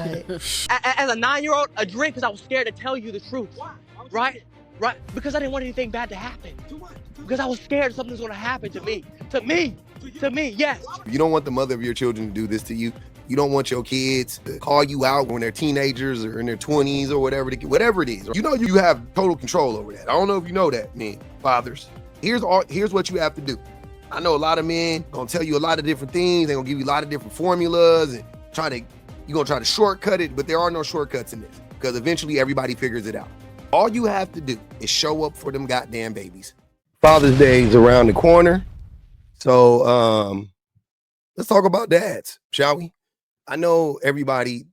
As a 9-year-old, a drink because I was scared to tell you the truth. Why? Right? Right? Because I didn't want anything bad to happen. To what? Because I was scared something's going to happen to me. To me. To me, yes. You don't want the mother of your children to do this to you. You don't want your kids to call you out when they're teenagers or in their 20s or whatever it is. You know you have total control over that. I don't know if you know that, man, fathers. Here's what you have to do. I know a lot of men gonna tell you a lot of different things. They're gonna give you a lot of different formulas and you're gonna try to shortcut it, but there are no shortcuts in this because eventually everybody figures it out. All you have to do is show up for them goddamn babies. Father's Day is around the corner. So let's talk about dads, shall we? I know everybody,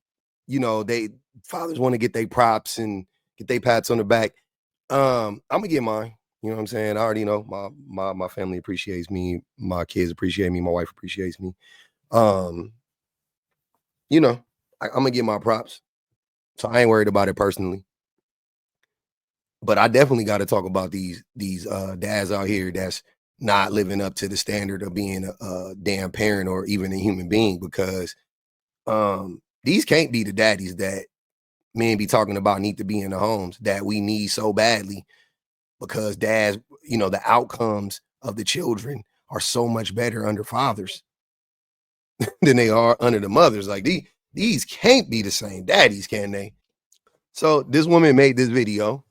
fathers want to get their props and get their pats on the back. I'm gonna get mine. You know what I'm saying? I already know my family appreciates me, my kids appreciate me, my wife appreciates me. I'm gonna get my props. So I ain't worried about it personally. But I definitely got to talk about these dads out here that's not living up to the standard of being a damn parent or even a human being, because these can't be the daddies that men be talking about need to be in the homes that we need so badly, because dads, the outcomes of the children are so much better under fathers than they are under the mothers. Like these can't be the same daddies, can they? So this woman made this video.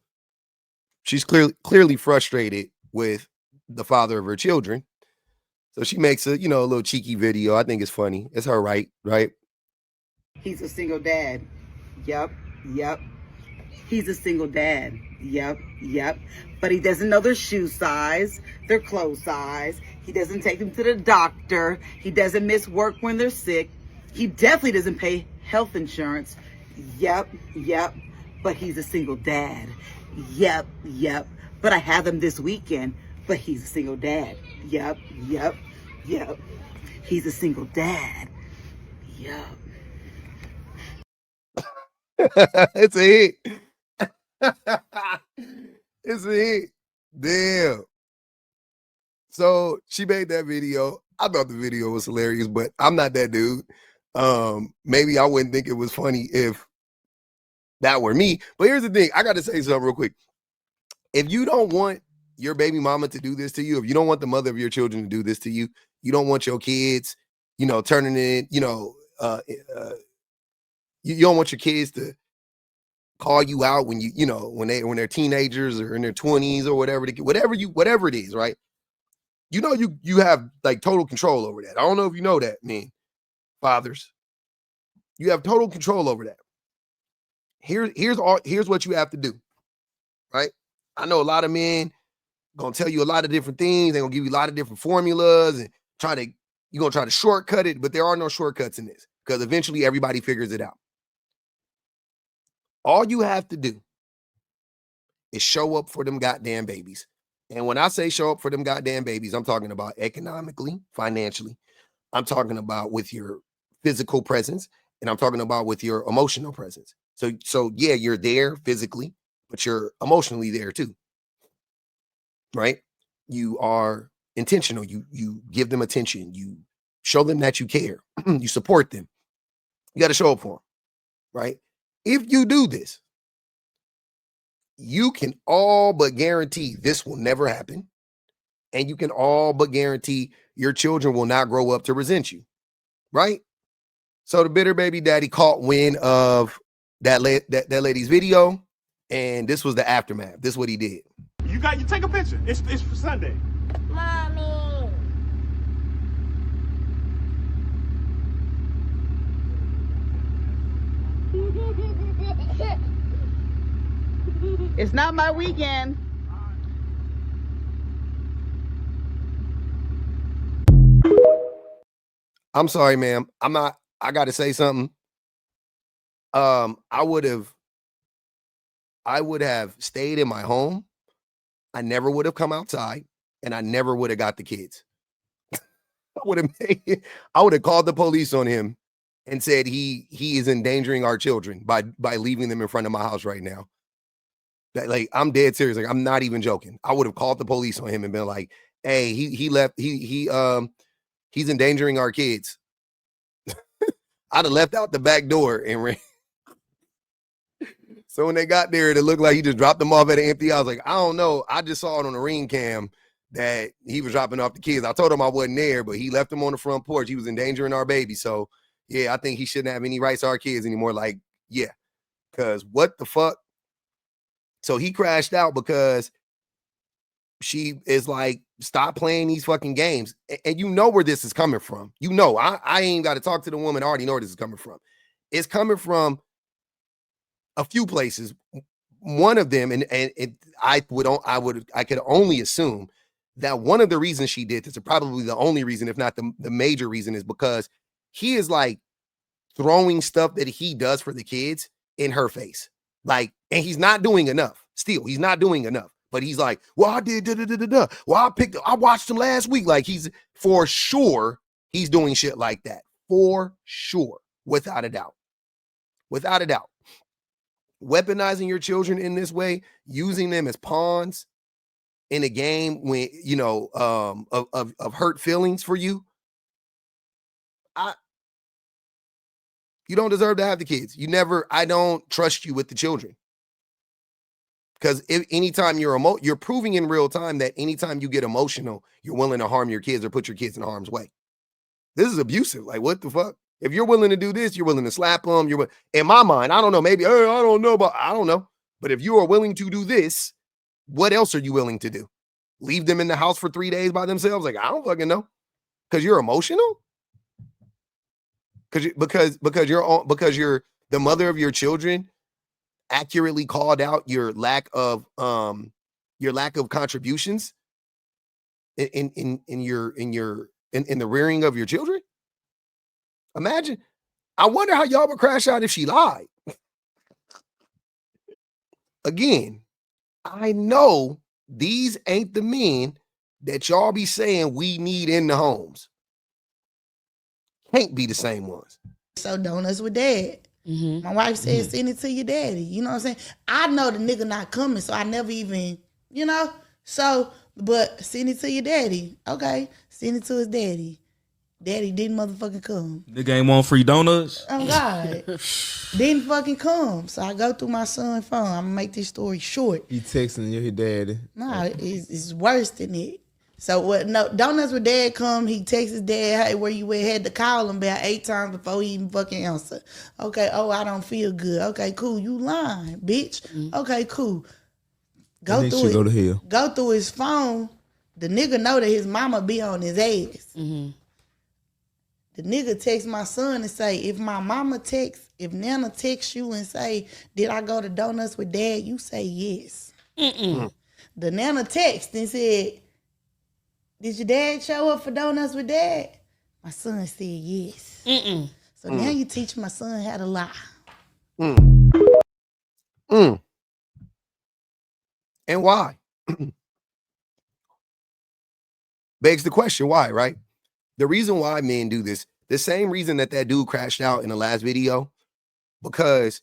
She's clearly frustrated with the father of her children. So she makes a little cheeky video. I think it's funny. It's her right? He's a single dad. Yep. He's a single dad. Yep. But he doesn't know their shoe size, their clothes size. He doesn't take them to the doctor. He doesn't miss work when they're sick. He definitely doesn't pay health insurance. Yep. But he's a single dad. Yep. But I have him this weekend. But he's a single dad. Yep. He's a single dad. Yep. It's a hit. It's a hit. Damn. So she made that video. I thought the video was hilarious, but I'm not that dude. Maybe I wouldn't think it was funny if that were me. But here's the thing. I got to say something real quick. If you don't want your baby mama to do this to you, if you don't want the mother of your children to do this to you, you don't want your kids, turning in, you don't want your kids to call you out when when they're teenagers or in their 20s or whatever it is, right? You have like total control over that. I don't know if you know that, man. Fathers, you have total control over that. Here's what you have to do, right? I know a lot of men gonna tell you a lot of different things. They're gonna give you a lot of different formulas and you're gonna try to shortcut it, but there are no shortcuts in this because eventually everybody figures it out. All you have to do is show up for them goddamn babies. And when I say show up for them goddamn babies, I'm talking about economically, financially. I'm talking about with your physical presence, and I'm talking about with your emotional presence. So yeah, you're there physically, but you're emotionally there too. Right? You are intentional. You give them attention. You show them that you care. You support them. You got to show up for them. Right? If you do this, you can all but guarantee this will never happen. And you can all but guarantee your children will not grow up to resent you. Right? So the bitter baby daddy caught wind of that lady's video, and this was the aftermath. This is what he did. You take a picture. It's for Sunday. Mommy. It's not my weekend. I'm sorry, ma'am. I got to say something. I would have stayed in my home. I never would have come outside, and I never would have got the kids. I would have called the police on him and said he is endangering our children by leaving them in front of my house right now. That, like, I'm dead serious. Like, I'm not even joking. I would have called the police on him and been like, "Hey, he left. He's endangering our kids." I'd have left out the back door and ran. So when they got there, it looked like he just dropped them off at an empty house. Like, I don't know. I just saw it on the ring cam that he was dropping off the kids. I told him I wasn't there, but he left them on the front porch. He was endangering our baby. So, yeah, I think he shouldn't have any rights to our kids anymore. Like, yeah, because what the fuck? So he crashed out because she is like, stop playing these fucking games. And you know where this is coming from. You know, I ain't got to talk to the woman. I already know where this is coming from. It's coming from a few places. One of them, I could only assume that one of the reasons she did this, or probably the only reason, if not the major reason, is because he is like throwing stuff that he does for the kids in her face. Like, and he's not doing enough. Still, he's not doing enough. But he's like, well, I did da. Well, I watched him last week. Like, he's for sure he's doing shit like that. For sure. Without a doubt. Without a doubt. Weaponizing your children in this way, using them as pawns in a game when, you know, of hurt feelings for you. You don't deserve to have the kids. I don't trust you with the children. Because anytime you're proving in real time that anytime you get emotional, you're willing to harm your kids or put your kids in harm's way. This is abusive. Like, what the fuck? If you're willing to do this, you're willing to slap them. In my mind, I don't know. Maybe, I don't know. But if you are willing to do this, what else are you willing to do? Leave them in the house for 3 days by themselves? Like, I don't fucking know. Because you're emotional? Because you're the mother of your children, accurately called out your lack of contributions in the rearing of your children. Imagine. I wonder how y'all would crash out if she lied. Again, I know these ain't the men that y'all be saying we need in the homes. Can't be the same ones. So donuts with dad. My wife said, send it to your daddy. You know what I'm saying? I know the nigga not coming, so I never even, so, but send it to your daddy. Okay, send it to his daddy. Daddy didn't motherfucking come. Nigga ain't want free donuts? Oh, God. Didn't fucking come. So I go through my son's phone. I'm going to make this story short. He texting your daddy. Nah, it's worse than it. So what? No, donuts with dad come. He texts his dad, hey, where you at? Had to call him about 8 times before he even fucking answer. Okay, oh, I don't feel good. Okay, cool. You lying, bitch. Okay, cool. Go through it. Go to hell. Go through his phone. The nigga know that his mama be on his ass. The nigga text my son and say, if Nana texts you and say, did I go to donuts with dad? You say yes. The Nana text and said, did your dad show up for donuts with dad? My son said yes. So now you teach my son how to lie. And why? Begs the question, why, right? The reason why men do this, the same reason that dude crashed out in the last video, because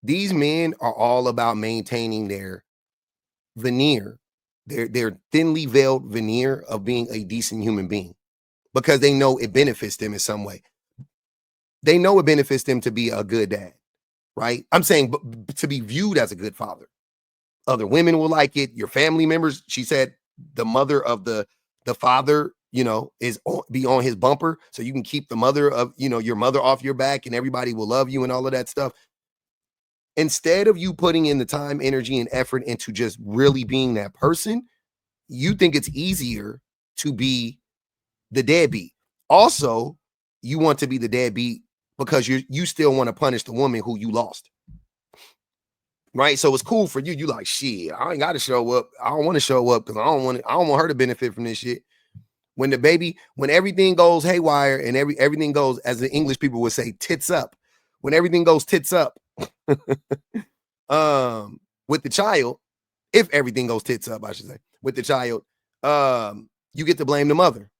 these men are all about maintaining their veneer, their thinly veiled veneer of being a decent human being, because they know it benefits them in some way. They know it benefits them to be a good dad, right? I'm saying to be viewed as a good father. Other women will like it. Your family members, she said, the mother of the father, be on his bumper, so you can keep the mother of, your mother off your back and everybody will love you and all of that stuff. Instead of you putting in the time, energy, and effort into just really being that person, you think it's easier to be the deadbeat. Also, you want to be the deadbeat because you still want to punish the woman who you lost. Right? So it's cool for you. You like, shit, I ain't got to show up. I don't want to show up because I don't want her to benefit from this shit. When everything goes haywire and everything goes, as the English people would say, tits up. When everything goes tits up with the child, if everything goes tits up, I should say, with the child, you get to blame the mother.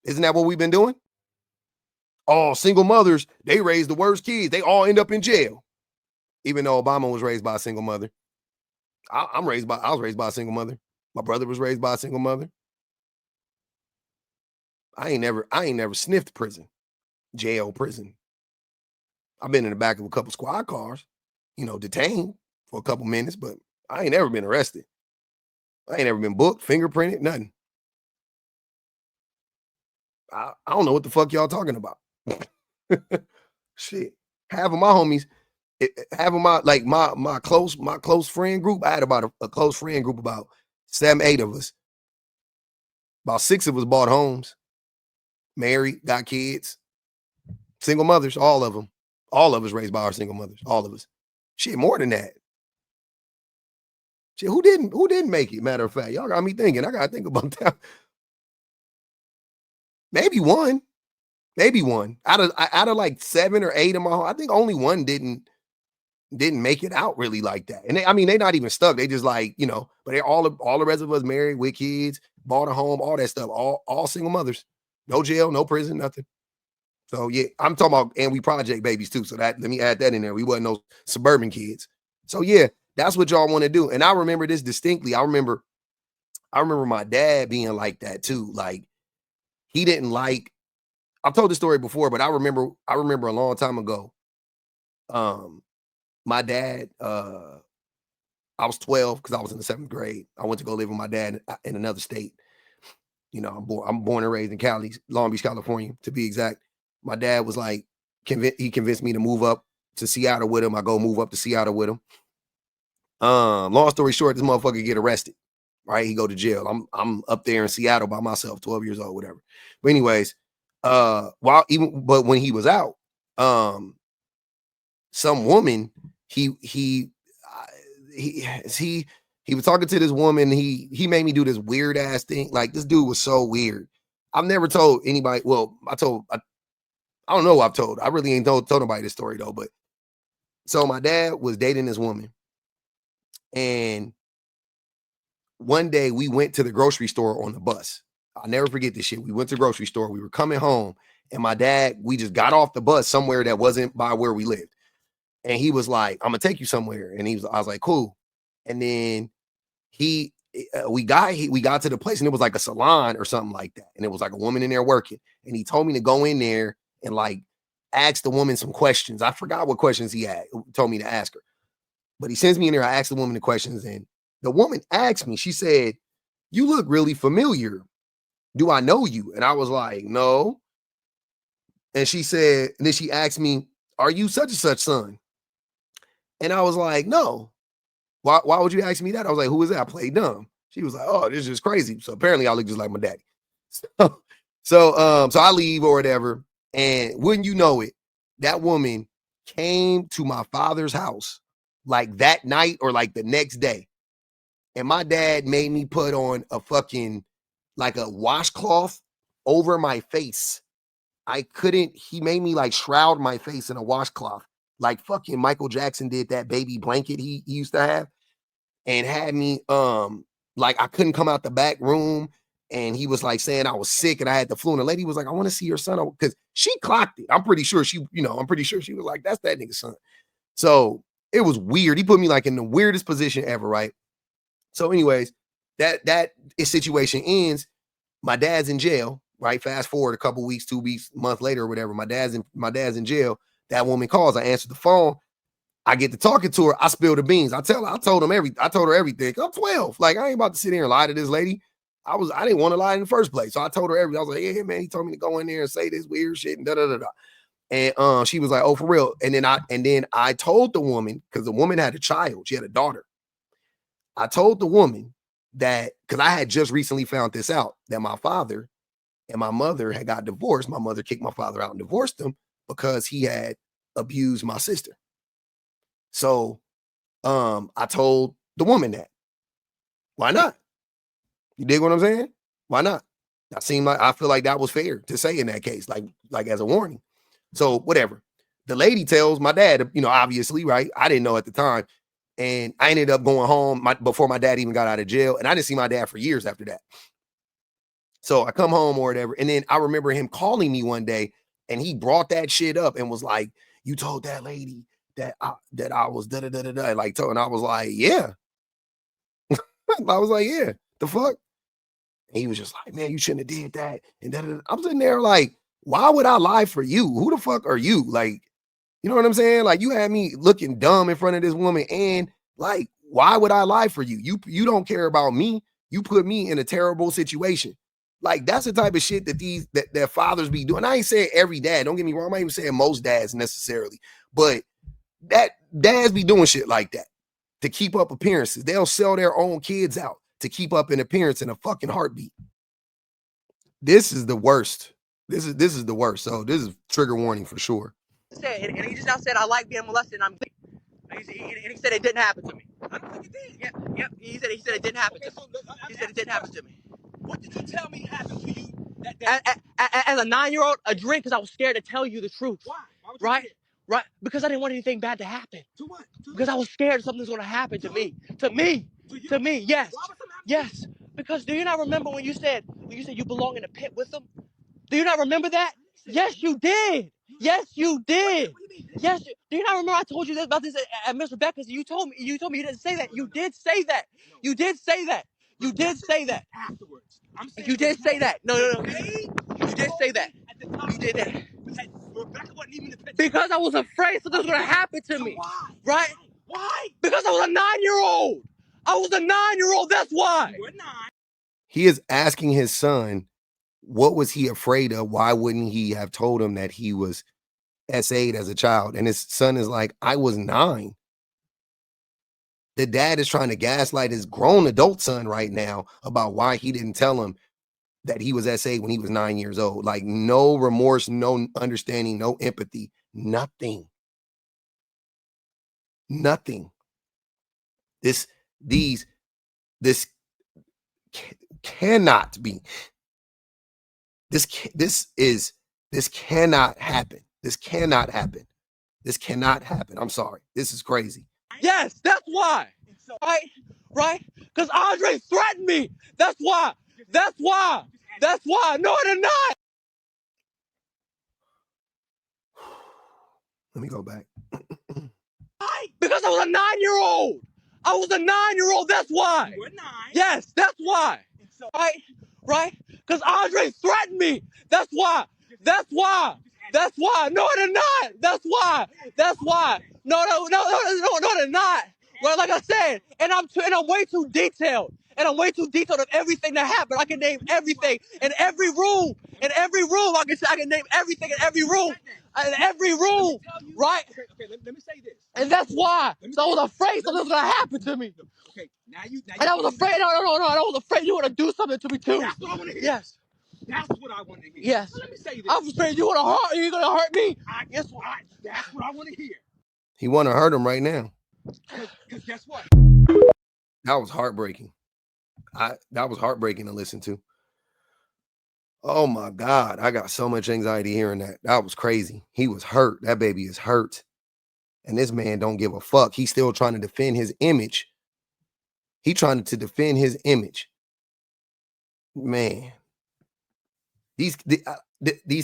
Isn't that what we've been doing? All single mothers, they raise the worst kids. They all end up in jail. Even though Obama was raised by a single mother. I was raised by a single mother. My brother was raised by a single mother. I ain't never sniffed prison, jail, prison. I've been in the back of a couple squad cars, you know, detained for a couple minutes, but I ain't never been arrested. I ain't never been booked, fingerprinted, nothing. I don't know what the fuck y'all talking about. Shit. Half of my homies, half of my close friend group, I had about a close friend group, about 7, 8 of us. About 6 of us bought homes, married, got kids, single mothers, all of them. All of us raised by our single mothers, all of us. Shit, more than that. Shit, who didn't make it? Matter of fact, y'all got me thinking. I gotta think about that. Maybe one. Out of like 7 or 8 of my home, I think only one didn't make it out really like that. And they're not even stuck. They just like, you know, but all the rest of us married with kids, bought a home, all that stuff, all single mothers. No jail, no prison, nothing. So yeah, I'm talking about, and we project babies too. So that, let me add that in there. We wasn't no suburban kids. So yeah, that's what y'all want to do. And I remember this distinctly. I remember my dad being like that too. Like, he didn't like, I've told this story before, but I remember a long time ago. My dad, I was 12 because I was in the 7th grade. I went to go live with my dad in another state. You know, I'm born and raised in Cali, Long Beach, California, to be exact. My dad was like, he convinced me to move up to Seattle with him. I go move up to Seattle with him. Long story short, this motherfucker get arrested, right? He go to jail. I'm up there in Seattle by myself, 12 years old, whatever. But anyways, but when he was out, some woman, he was talking to this woman. He made me do this weird ass thing. Like, this dude was so weird. I've never told anybody. Well, I don't know who I've told. I really ain't told nobody this story though. But so my dad was dating this woman, and one day we went to the grocery store on the bus. I'll never forget this shit. We went to the grocery store. We were coming home, and my dad, we just got off the bus somewhere that wasn't by where we lived. And he was like, I'm gonna take you somewhere. And I was like, cool. And then we got to the place, and it was like a salon or something like that. And it was like a woman in there working. And he told me to go in there and like ask the woman some questions. I forgot what questions he told me to ask her. But he sends me in there. I asked the woman the questions, and the woman asked me, she said, "You look really familiar. Do I know you?" And I was like, "No." And she said, and then she asked me, "Are you such and such son?" And I was like, "No." Why would you ask me that? I was like, "Who is that?" I played dumb. She was like, "Oh, this is just crazy." So apparently I look just like my daddy. So I leave or whatever. And wouldn't you know it, that woman came to my father's house like that night or like the next day. And my dad made me put on a fucking, like a washcloth over my face. He made me like shroud my face in a washcloth. Like fucking Michael Jackson did that baby blanket he used to have, and had me, like I couldn't come out the back room. And he was like saying I was sick and I had the flu. And the lady was like, "I want to see your son," because she clocked it. I'm pretty sure she was like, "That's that nigga's son." So it was weird. He put me like in the weirdest position ever, right? So anyways, that situation ends. My dad's in jail, right? Fast forward a couple weeks, 2 weeks, a month later or whatever. My dad's in jail. That woman calls. I answer the phone. I get to talking to her. I spill the beans. I told her everything. I'm 12. Like, I ain't about to sit here and lie to this lady. I didn't want to lie in the first place. So I told her everything. I was like, "Yeah, man, he told me to go in there and say this weird shit and da da da da." And she was like, "Oh, for real?" And then I told the woman, because the woman had a child. She had a daughter. I told the woman that, because I had just recently found this out, that my father and my mother had got divorced. My mother kicked my father out and divorced him because he had abused my sister. So I told the woman that. Why not? You dig what I'm saying? Why not? I feel like that was fair to say in that case, like as a warning. So whatever. The lady tells my dad, obviously, right? I didn't know at the time. And I ended up going home before my dad even got out of jail. And I didn't see my dad for years after that. So I come home or whatever. And then I remember him calling me one day, and he brought that shit up and was like, "You told that lady that I was da da da da da." Like, and I was like, "Yeah." I was like, "Yeah, the fuck?" And he was just like, "Man, you shouldn't have did that." And da, da, da. I'm sitting there like, why would I lie for you? Who the fuck are you? Like, You know what I'm saying? Like, you had me looking dumb in front of this woman, and like, why would I lie for you? You don't care about me. You put me in a terrible situation. Like, that's the type of shit that that fathers be doing. I ain't saying every dad. Don't get me wrong. I'm not even saying most dads necessarily, but that dads be doing shit like that to keep up appearances. They'll sell their own kids out to keep up an appearance in a fucking heartbeat. This is the worst. This is the worst. So this is trigger warning for sure. And he just now said, I like being molested, and he said it didn't happen to me. I don't think it did. Yep. He said it didn't happen to me. He said it didn't happen to me. What did you tell me happened to you? As a 9-year-old, a drink because I was scared to tell you the truth. Why? Why would you Right? do it? Right? Because I didn't want anything bad to happen. To what? Because I was scared something's going to happen to me. To me. you? To me. Yes. Why would something happen to Yes. Because do you not remember when you said you belong in a pit with them? Do you not remember that? Yes, you did. Yes, you did. Yes. Do you not remember I told you this about this at Miss Rebecca's? You told me you didn't say that. You did say that. You did say that. You did say that. afterwards? I'm saying You did say that. No. Hey, You did say that. at the time, You did that. Rebecca wasn't even in the picture. Because I was afraid something was going to happen to me. Why? Right? Why? Because I was a 9-year-old. I was a 9-year-old. That's why. You were 9. He is asking his son, what was he afraid of? Why wouldn't he have told him that he was SA'd as a child? And his son is like, I was 9. The dad is trying to gaslight his grown adult son right now about why he didn't tell him that he was SA'd when he was 9 years old. Like, no remorse, no understanding, no empathy, nothing. Nothing. This cannot be. This cannot happen. This cannot happen. This cannot happen. I'm sorry. This is crazy. Yes, that's why. Right? Because Andre threatened me. That's why. That's why. That's why. No, they're not. Let me go back. Because I was a 9-year-old. I was a 9-year-old. That's why. You were 9. Yes, that's why. Right? Because Andre threatened me. That's why. That's why. That's why. No, they're not. That's why. That's why. No, they're not. Well, like I said, and I'm way too detailed. And I'm way too detailed of everything that happened. I can name everything in every room. In every room, I can name everything in every room. In every room, right? Okay, let me say this. And that's why. So I was afraid something was gonna happen to me. Okay, now And I was afraid. No. I was afraid you were gonna do something to me too. That's what I want to hear. Yes. That's what I want to hear. Yes. So let me say this. I was afraid you're gonna hurt me. That's what I want to hear. He want to hurt him right now. Because guess what? That was heartbreaking. That was heartbreaking to listen to. Oh my God. I got so much anxiety hearing that. That was crazy. He was hurt. That baby is hurt. And this man don't give a fuck. He's still trying to defend his image. He trying to defend his image. Man. These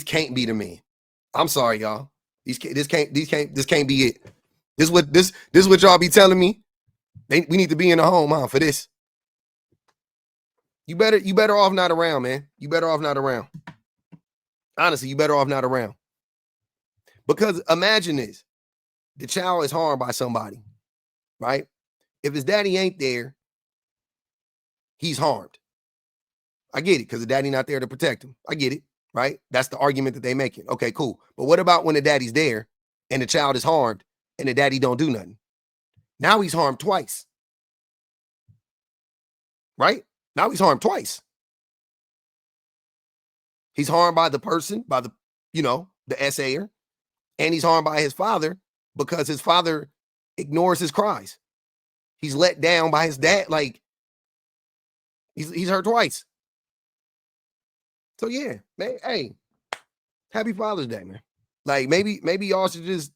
can't be the men. I'm sorry, y'all. This can't be it. This what y'all be telling me. We need to be in the home, huh, for this. You better off not around, man. You better off not around. Honestly, you better off not around. Because imagine this. The child is harmed by somebody, right? If his daddy ain't there, he's harmed. I get it, because the daddy not there to protect him. I get it, right? That's the argument that they making. Okay, cool. But what about when the daddy's there and the child is harmed and the daddy don't do nothing? Now he's harmed twice. Right? Now he's harmed twice. He's harmed by the person, by the SAer, and he's harmed by his father because his father ignores his cries. He's let down by his dad. Like, he's hurt twice. So yeah, man, hey, happy Father's Day, man. Like, maybe y'all should just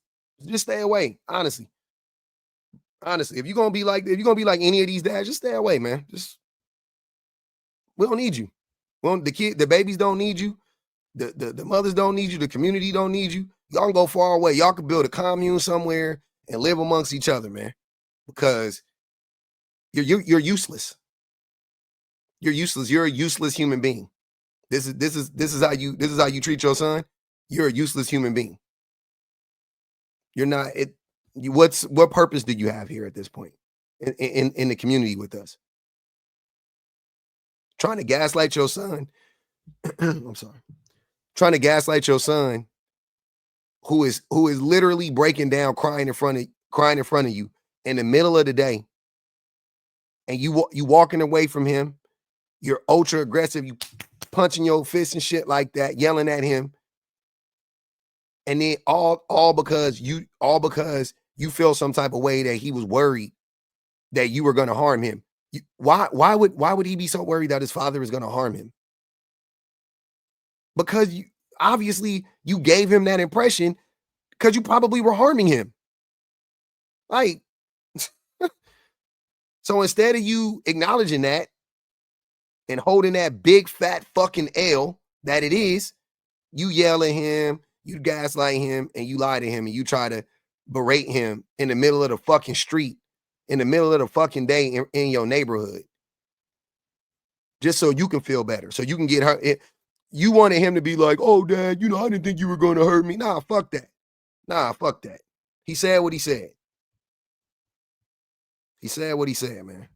stay away, honestly. Honestly, if you're gonna be like any of these dads, just stay away, man. We don't need you. The babies don't need you. The mothers don't need you. The community don't need you. Y'all can go far away. Y'all can build a commune somewhere and live amongst each other, man. Because you're useless. You're useless. You're a useless human being. This is how you treat your son. You're a useless human being. You're not it. What purpose do you have here at this point in the community with us? Trying to gaslight your son. I'm sorry. Trying to gaslight your son, who is literally breaking down, crying in front of you in the middle of the day, and you walking away from him. You're ultra aggressive. You punching your fist and shit like that, yelling at him, and then all because you feel some type of way that he was worried that you were going to harm him. Why would he be so worried that his father is going to harm him? Because obviously you gave him that impression because you probably were harming him. Like, so instead of you acknowledging that and holding that big fat fucking L that it is, you yell at him, you gaslight him, and you lie to him, and you try to berate him in the middle of the fucking street, in the middle of the fucking day in your neighborhood, just so you can feel better, so you can get hurt. You wanted him to be like, oh, Dad, I didn't think you were going to hurt me. Nah, fuck that. He said what he said. He said what he said, man.